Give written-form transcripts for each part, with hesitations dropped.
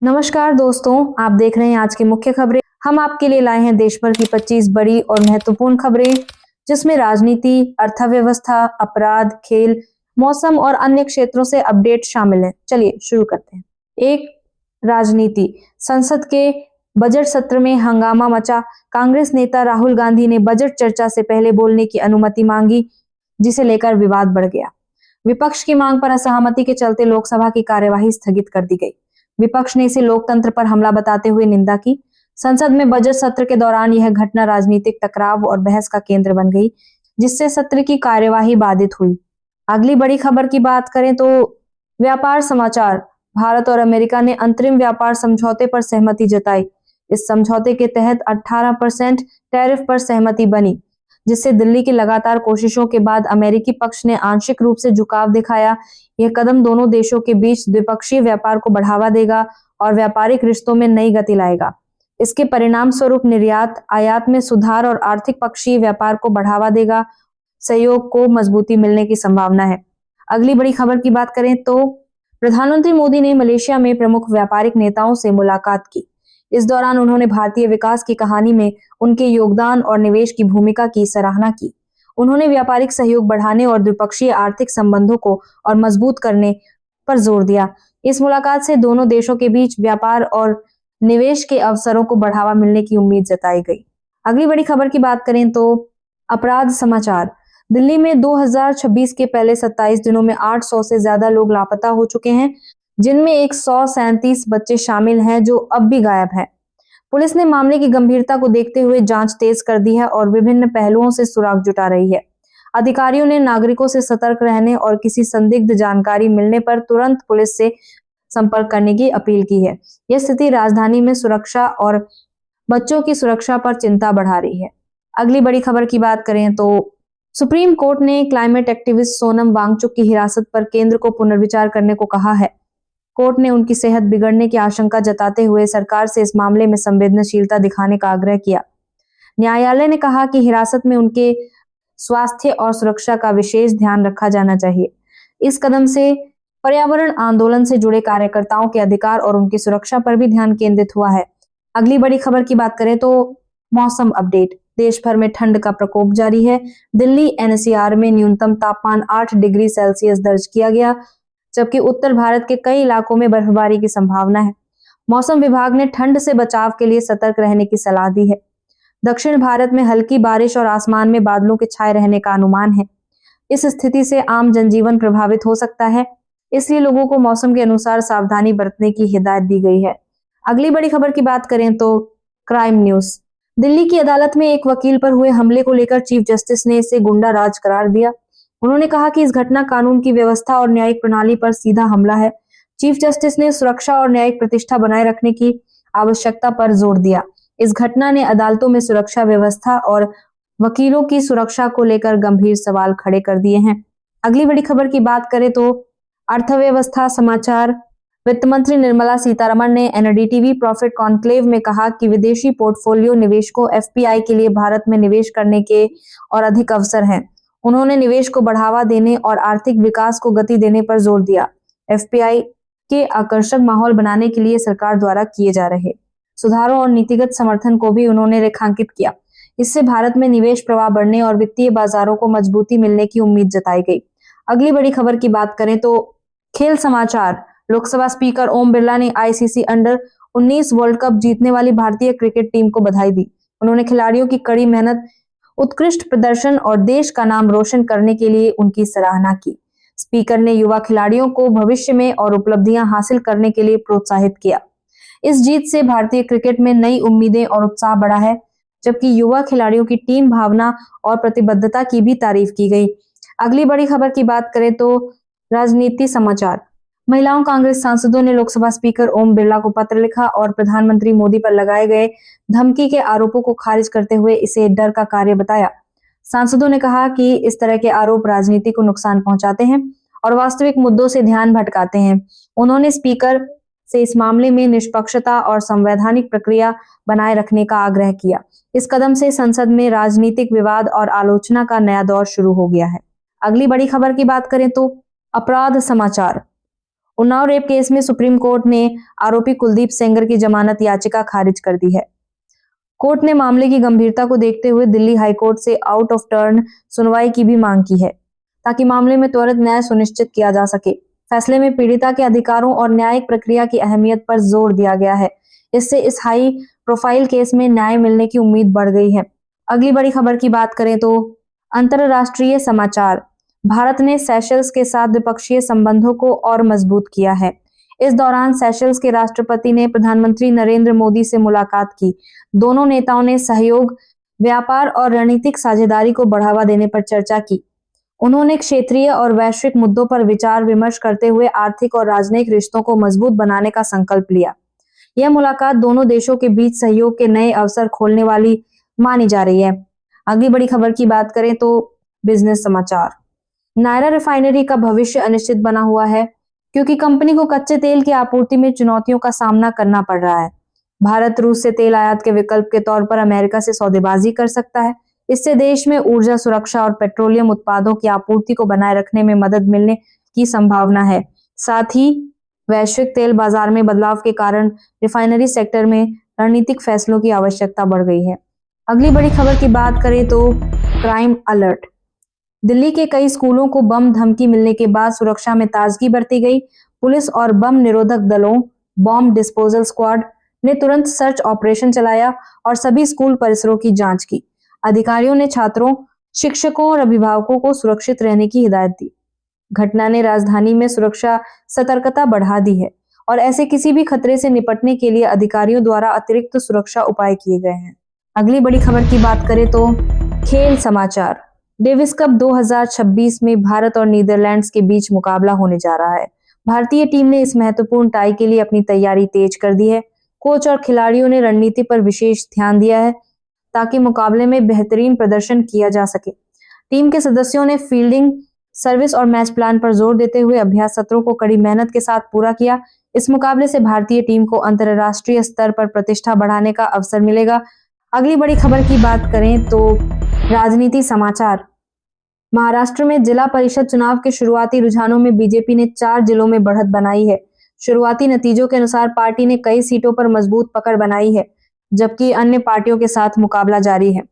नमस्कार दोस्तों, आप देख रहे हैं आज की मुख्य खबरें। हम आपके लिए लाए हैं देश भर की 25 बड़ी और महत्वपूर्ण खबरें, जिसमें राजनीति, अर्थव्यवस्था, अपराध, खेल, मौसम और अन्य क्षेत्रों से अपडेट शामिल हैं। चलिए शुरू करते हैं। एक, राजनीति। संसद के बजट सत्र में हंगामा मचा। कांग्रेस नेता राहुल गांधी ने बजट चर्चा से पहले बोलने की अनुमति मांगी, जिसे लेकर विवाद बढ़ गया। विपक्ष की मांग पर असहमति के चलते लोकसभा की कार्यवाही स्थगित कर दी गई। विपक्ष ने इसे लोकतंत्र पर हमला बताते हुए निंदा की। संसद में बजट सत्र के दौरान यह घटना राजनीतिक टकराव और बहस का केंद्र बन गई, जिससे सत्र की कार्यवाही बाधित हुई। अगली बड़ी खबर की बात करें तो व्यापार समाचार। भारत और अमेरिका ने अंतरिम व्यापार समझौते पर सहमति जताई। इस समझौते के तहत 18% टैरिफ पर सहमति बनी, जिससे दिल्ली की लगातार कोशिशों के बाद अमेरिकी पक्ष ने आंशिक रूप से झुकाव दिखाया। यह कदम दोनों देशों के बीच द्विपक्षीय व्यापार को बढ़ावा देगा और व्यापारिक रिश्तों में नई गति लाएगा। इसके परिणाम स्वरूप निर्यात, आयात में सुधार और आर्थिक पक्षीय व्यापार को बढ़ावा देगा। सहयोग को मजबूती मिलने की संभावना है। अगली बड़ी खबर की बात करें तो प्रधानमंत्री मोदी ने मलेशिया में प्रमुख व्यापारिक नेताओं से मुलाकात की। इस दौरान उन्होंने भारतीय विकास की कहानी में उनके योगदान और निवेश की भूमिका की सराहना की। उन्होंने व्यापारिक सहयोग बढ़ाने और द्विपक्षीय आर्थिक संबंधों को और मजबूत करने पर जोर दिया। इस मुलाकात से दोनों देशों के बीच व्यापार और निवेश के अवसरों को बढ़ावा मिलने की उम्मीद जताई गई। अगली बड़ी खबर की बात करें तो अपराध समाचार। दिल्ली में 2026 के पहले 27 दिनों में 800 से ज्यादा लोग लापता हो चुके हैं, जिनमें 137 बच्चे शामिल हैं जो अब भी गायब हैं। पुलिस ने मामले की गंभीरता को देखते हुए जांच तेज कर दी है और विभिन्न पहलुओं से सुराग जुटा रही है। अधिकारियों ने नागरिकों से सतर्क रहने और किसी संदिग्ध जानकारी मिलने पर तुरंत पुलिस से संपर्क करने की अपील की है। यह स्थिति राजधानी में सुरक्षा और बच्चों की सुरक्षा पर चिंता बढ़ा रही है। अगली बड़ी खबर की बात करें तो सुप्रीम कोर्ट ने क्लाइमेट एक्टिविस्ट सोनम वांगचुक की हिरासत पर केंद्र को पुनर्विचार करने को कहा है। कोर्ट ने उनकी सेहत बिगड़ने की आशंका जताते हुए सरकार से इस मामले में संवेदनशीलता दिखाने का आग्रह किया। न्यायालय ने कहा कि हिरासत में उनके स्वास्थ्य और सुरक्षा का विशेष ध्यान रखा जाना चाहिए। इस कदम से पर्यावरण आंदोलन से जुड़े कार्यकर्ताओं के अधिकार और उनकी सुरक्षा पर भी ध्यान केंद्रित हुआ है। अगली बड़ी खबर की बात करें तो मौसम अपडेट। देश भर में ठंड का प्रकोप जारी है। दिल्ली एनसीआर में न्यूनतम तापमान 8 डिग्री सेल्सियस दर्ज किया गया, जबकि उत्तर भारत के कई इलाकों में बर्फबारी की संभावना है। मौसम विभाग ने ठंड से बचाव के लिए सतर्क रहने की सलाह दी है। दक्षिण भारत में हल्की बारिश और आसमान में बादलों के छाए रहने का अनुमान है। इस स्थिति से आम जनजीवन प्रभावित हो सकता है, इसलिए लोगों को मौसम के अनुसार सावधानी बरतने की हिदायत दी गई है। अगली बड़ी खबर की बात करें तो क्राइम न्यूज। दिल्ली की अदालत में एक वकील पर हुए हमले को लेकर चीफ जस्टिस ने इसे गुंडा राज करार दिया। उन्होंने कहा कि इस घटना कानून की व्यवस्था और न्यायिक प्रणाली पर सीधा हमला है। चीफ जस्टिस ने सुरक्षा और न्यायिक प्रतिष्ठा बनाए रखने की आवश्यकता पर जोर दिया। इस घटना ने अदालतों में सुरक्षा व्यवस्था और वकीलों की सुरक्षा को लेकर गंभीर सवाल खड़े कर दिए हैं। अगली बड़ी खबर की बात करें तो अर्थव्यवस्था समाचार। वित्त मंत्री निर्मला सीतारमण ने एनडीटीवी प्रॉफिट कॉन्क्लेव में कहा कि विदेशी पोर्टफोलियो निवेशकों एफपीआई के लिए भारत में निवेश करने के और अधिक अवसर हैं। उन्होंने निवेश को बढ़ावा देने और आर्थिक विकास को गति देने पर जोर दिया। एफपीआई के आकर्षक माहौल बनाने के लिए सरकार द्वारा किए जा रहे सुधारों और नीतिगत समर्थन को भी उन्होंने रेखांकित किया। इससे भारत में निवेश प्रवाह बढ़ने और वित्तीय बाजारों को मजबूती मिलने की उम्मीद जताई गई। अगली बड़ी खबर की बात करें तो खेल समाचार। लोकसभा स्पीकर ओम बिरला ने आईसीसी अंडर 19 वर्ल्ड कप जीतने वाली भारतीय क्रिकेट टीम को बधाई दी। उन्होंने खिलाड़ियों की कड़ी मेहनत, उत्कृष्ट प्रदर्शन और देश का नाम रोशन करने के लिए उनकी सराहना की। स्पीकर ने युवा खिलाड़ियों को भविष्य में और उपलब्धियां हासिल करने के लिए प्रोत्साहित किया। इस जीत से भारतीय क्रिकेट में नई उम्मीदें और उत्साह बढ़ा है, जबकि युवा खिलाड़ियों की टीम भावना और प्रतिबद्धता की भी तारीफ की गई। अगली बड़ी खबर की बात करें तो राजनीति समाचार। महिलाओं कांग्रेस सांसदों ने लोकसभा स्पीकर ओम बिरला को पत्र लिखा और प्रधानमंत्री मोदी पर लगाए गए धमकी के आरोपों को खारिज करते हुए इसे डर का कार्य बताया। सांसदों ने कहा कि इस तरह के आरोप राजनीति को नुकसान पहुंचाते हैं और वास्तविक मुद्दों से ध्यान भटकाते हैं। उन्होंने स्पीकर से इस मामले में निष्पक्षता और संवैधानिक प्रक्रिया बनाए रखने का आग्रह किया। इस कदम से संसद में राजनीतिक विवाद और आलोचना का नया दौर शुरू हो गया है। अगली बड़ी खबर की बात करें तो अपराध समाचार। उन्नाव रेप केस में सुप्रीम कोर्ट ने आरोपी कुलदीप सेंगर की जमानत याचिका खारिज कर दी है। कोर्ट ने मामले की गंभीरता को देखते हुए दिल्ली हाईकोर्ट से आउट ऑफ टर्न सुनवाई की भी मांग की है, ताकि मामले में त्वरित न्याय सुनिश्चित किया जा सके। फैसले में पीड़िता के अधिकारों और न्यायिक प्रक्रिया की अहमियत पर जोर दिया गया है। इससे इस हाई प्रोफाइल केस में न्याय मिलने की उम्मीद बढ़ गई है। अगली बड़ी खबर की बात करें तो अंतरराष्ट्रीय समाचार। भारत ने सेशल्स के साथ द्विपक्षीय संबंधों को और मजबूत किया है। इस दौरान सेशल्स के राष्ट्रपति ने प्रधानमंत्री नरेंद्र मोदी से मुलाकात की। दोनों नेताओं ने सहयोग, व्यापार और रणनीतिक साझेदारी को बढ़ावा देने पर चर्चा की। उन्होंने क्षेत्रीय और वैश्विक मुद्दों पर विचार विमर्श करते हुए आर्थिक और राजनयिक रिश्तों को मजबूत बनाने का संकल्प लिया। यह मुलाकात दोनों देशों के बीच सहयोग के नए अवसर खोलने वाली मानी जा रही है। अगली बड़ी खबर की बात करें तो बिजनेस समाचार। नायरा रिफाइनरी का भविष्य अनिश्चित बना हुआ है, क्योंकि कंपनी को कच्चे तेल की आपूर्ति में चुनौतियों का सामना करना पड़ रहा है। भारत रूस से तेल आयात के विकल्प के तौर पर अमेरिका से सौदेबाजी कर सकता है। इससे देश में ऊर्जा सुरक्षा और पेट्रोलियम उत्पादों की आपूर्ति को बनाए रखने में मदद मिलने की संभावना है। साथ ही वैश्विक तेल बाजार में बदलाव के कारण रिफाइनरी सेक्टर में रणनीतिक फैसलों की आवश्यकता बढ़ गई है। अगली बड़ी खबर की बात करें तो क्राइम अलर्ट। दिल्ली के कई स्कूलों को बम धमकी मिलने के बाद सुरक्षा में ताजगी बरती गई। पुलिस और बम निरोधक दलों, बॉम्ब डिस्पोजल स्क्वाड ने तुरंत सर्च ऑपरेशन चलाया और सभी स्कूल परिसरों की जांच की। अधिकारियों ने छात्रों, शिक्षकों और अभिभावकों को सुरक्षित रहने की हिदायत दी। घटना ने राजधानी में सुरक्षा सतर्कता बढ़ा दी है और ऐसे किसी भी खतरे से निपटने के लिए अधिकारियों द्वारा अतिरिक्त सुरक्षा उपाय किए गए हैं। अगली बड़ी खबर की बात करें तो खेल समाचार। डेविस कप 2026 में भारत और नीदरलैंड्स के बीच मुकाबला होने जा रहा है। भारतीय टीम ने इस महत्वपूर्ण टाई के लिए अपनी तैयारी तेज कर दी है। कोच और खिलाड़ियों ने रणनीति पर विशेष ध्यान दिया है, ताकि मुकाबले में बेहतरीन प्रदर्शन किया जा सके। टीम के सदस्यों ने फील्डिंग, सर्विस और मैच प्लान पर जोर देते हुए अभ्यास सत्रों को कड़ी मेहनत के साथ पूरा किया। इस मुकाबले से भारतीय टीम को अंतर्राष्ट्रीय स्तर पर प्रतिष्ठा बढ़ाने का अवसर मिलेगा। अगली बड़ी खबर की बात करें तो राजनीति समाचार। महाराष्ट्र में जिला परिषद चुनाव के शुरुआती रुझानों में बीजेपी ने 4 जिलों में बढ़त बनाई है। शुरुआती नतीजों के अनुसार पार्टी ने कई सीटों पर मजबूत पकड़ बनाई है, जबकि अन्य पार्टियों के साथ मुकाबला जारी है।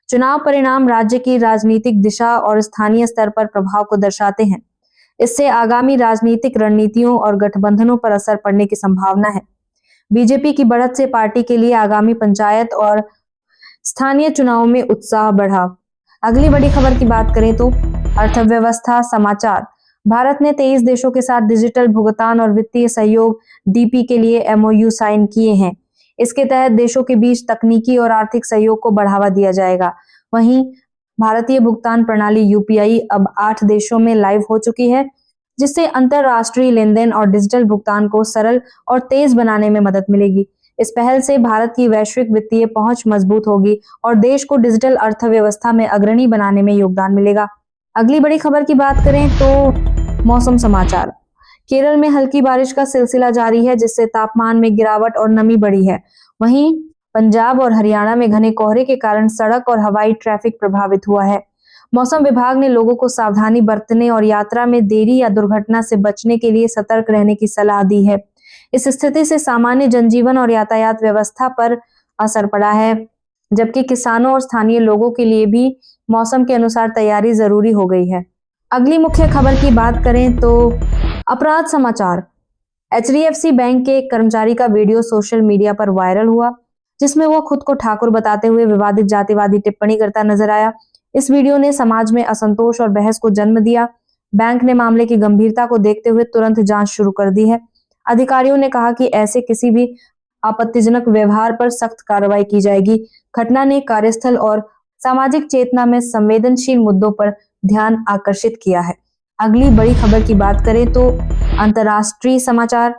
चुनाव परिणाम राज्य की राजनीतिक दिशा और स्थानीय स्तर पर प्रभाव को दर्शाते हैं। इससे आगामी राजनीतिक रणनीतियों और गठबंधनों पर असर पड़ने की संभावना है। बीजेपी की बढ़त से पार्टी के लिए आगामी पंचायत और स्थानीय चुनावों में उत्साह बढ़ा। अगली बड़ी खबर की बात करें तो अर्थव्यवस्था समाचार। भारत ने 23 देशों के साथ डिजिटल भुगतान और वित्तीय सहयोग डीपी के लिए एमओयू साइन किए हैं। इसके तहत देशों के बीच तकनीकी और आर्थिक सहयोग को बढ़ावा दिया जाएगा। वहीं भारतीय भुगतान प्रणाली यूपीआई अब 8 देशों में लाइव हो चुकी है, जिससे अंतरराष्ट्रीय लेनदेन और डिजिटल भुगतान को सरल और तेज बनाने में मदद मिलेगी। इस पहल से भारत की वैश्विक वित्तीय पहुंच मजबूत होगी और देश को डिजिटल अर्थव्यवस्था में अग्रणी बनाने में योगदान मिलेगा। अगली बड़ी खबर की बात करें तो मौसम समाचार। केरल में हल्की बारिश का सिलसिला जारी है, जिससे तापमान में गिरावट और नमी बढ़ी है। वहीं पंजाब और हरियाणा में घने कोहरे के कारण सड़क और हवाई ट्रैफिक प्रभावित हुआ है। मौसम विभाग ने लोगों को सावधानी बरतने और यात्रा में देरी या दुर्घटना से बचने के लिए सतर्क रहने की सलाह दी है। इस स्थिति से सामान्य जनजीवन और यातायात व्यवस्था पर असर पड़ा है, जबकि किसानों और स्थानीय लोगों के लिए भी मौसम के अनुसार तैयारी जरूरी हो गई है। अगली मुख्य खबर की बात करें तो अपराध समाचार। एचडीएफसी बैंक के एक कर्मचारी का वीडियो सोशल मीडिया पर वायरल हुआ, जिसमें वो खुद को ठाकुर बताते हुए विवादित जातिवादी टिप्पणी करता नजर आया। इस वीडियो ने समाज में असंतोष और बहस को जन्म दिया। बैंक ने मामले की गंभीरता को देखते हुए तुरंत जांच शुरू कर दी है। अधिकारियों ने कहा कि ऐसे किसी भी आपत्तिजनक व्यवहार पर सख्त कार्रवाई की जाएगी। घटना ने कार्यस्थल और सामाजिक चेतना में संवेदनशील मुद्दों पर ध्यान आकर्षित किया है। अगली बड़ी खबर की बात करें तो अंतर्राष्ट्रीय समाचार।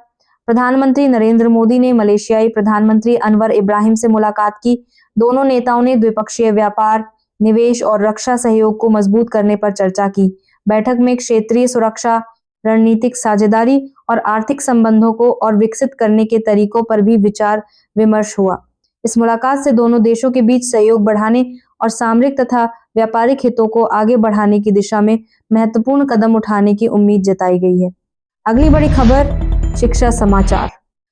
प्रधानमंत्री नरेंद्र मोदी ने मलेशियाई प्रधानमंत्री अनवर इब्राहिम से मुलाकात की। दोनों नेताओं ने द्विपक्षीय व्यापार, निवेश और रक्षा सहयोग को मजबूत करने पर चर्चा की। बैठक में क्षेत्रीय सुरक्षा, रणनीतिक साझेदारी और आर्थिक संबंधों को और विकसित करने के तरीकों पर भी विचार विमर्श हुआ। इस मुलाकात से दोनों देशों के बीच सहयोग बढ़ाने और सामरिक तथा व्यापारिक हितों को आगे बढ़ाने की दिशा में महत्वपूर्ण कदम उठाने की उम्मीद जताई गई है। अगली बड़ी खबर, शिक्षा समाचार।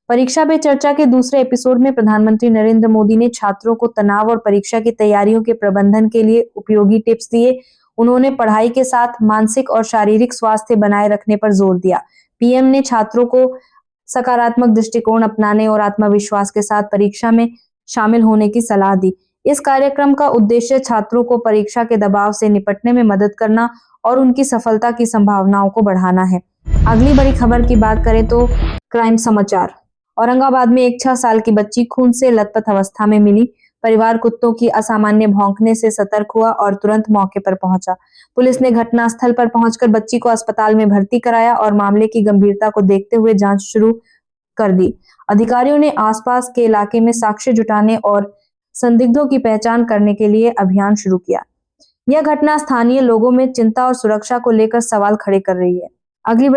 परीक्षा पे चर्चा के दूसरे एपिसोड में प्रधानमंत्री नरेंद्र मोदी ने छात्रों को तनाव और परीक्षा की तैयारियों के प्रबंधन के लिए उपयोगी टिप्स दिए। उन्होंने पढ़ाई के साथ मानसिक और शारीरिक स्वास्थ्य बनाए रखने पर जोर दिया। पीएम ने छात्रों को सकारात्मक दृष्टिकोण अपनाने और आत्मविश्वास के साथ परीक्षा में शामिल होने की सलाह दी। इस कार्यक्रम का उद्देश्य छात्रों को परीक्षा के दबाव से निपटने में मदद करना और उनकी सफलता की संभावनाओं को बढ़ाना है। अगली बड़ी खबर की बात करें तो क्राइम समाचार। औरंगाबाद में एक 6 साल की बच्ची खून से लथपथ अवस्था में मिली। परिवार कुत्तों की असामान्य भौंकने से सतर्क हुआ और तुरंत मौके पर पहुंचा। पुलिस ने घटनास्थल पर पहुंचकर बच्ची को अस्पताल में भर्ती कराया और मामले की गंभीरता को देखते हुए जांच शुरू कर दी। अधिकारियों ने आसपास के इलाके में साक्ष्य जुटाने और संदिग्धों की पहचान करने के लिए अभियान शुरू किया। यह घटना स्थानीय लोगों में चिंता और सुरक्षा को लेकर सवाल खड़े कर रही है। अगली